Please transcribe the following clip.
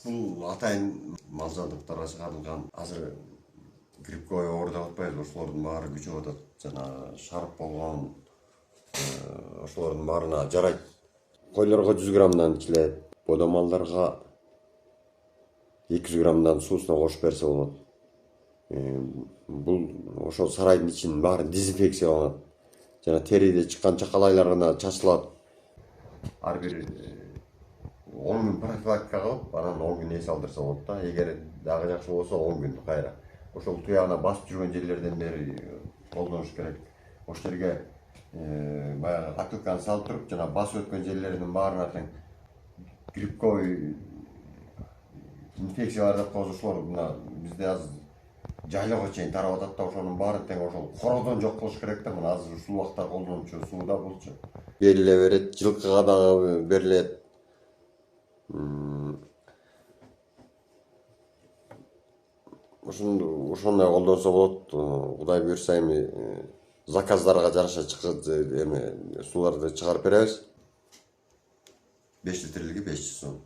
Бул атайын мал жабдыктарга чыгарылган азыр грибкой оордоп атпайбы, ошолордун баары күчүп атат. Жана шарп болгон ошолордун баарына жарайт. Койлорго 100 граммдан ичилет, бода малдарга 200 граммдан суусуна кошуп берсе болот. Бул ошол сарайдын ичинин баарын дезинфекцияланат. Жана териде чыккан чакалайлар гана чачылат. Ар бир 10 күн профилактика кылып, анан 10 күн эс алдырса болот да. Эгер дагы жакшы болсо 10 күн кайра. Ошол туягына басып жүргөн жерлерден бери колдонуш керек. Ошол жерге баягы акылканы салып туруп, жана басып өткөн жерлердин баарына тең грибковый инфекциялар деп коебуз. Ошолор мына бизде азыр жайлоого чейин тарап атат да, ошонун баарын тең ошол кородон жок кылыш керек да. Мына азыр ушул убакта колдонуучу сууда булчу. Бериле берет, жылкыга дагы берилет. Ошондой колдонсо болот. Кудай буюрса эми заказдарга жараша эми сууларды чыгарып беребиз. 5 литрлиги 500 сом.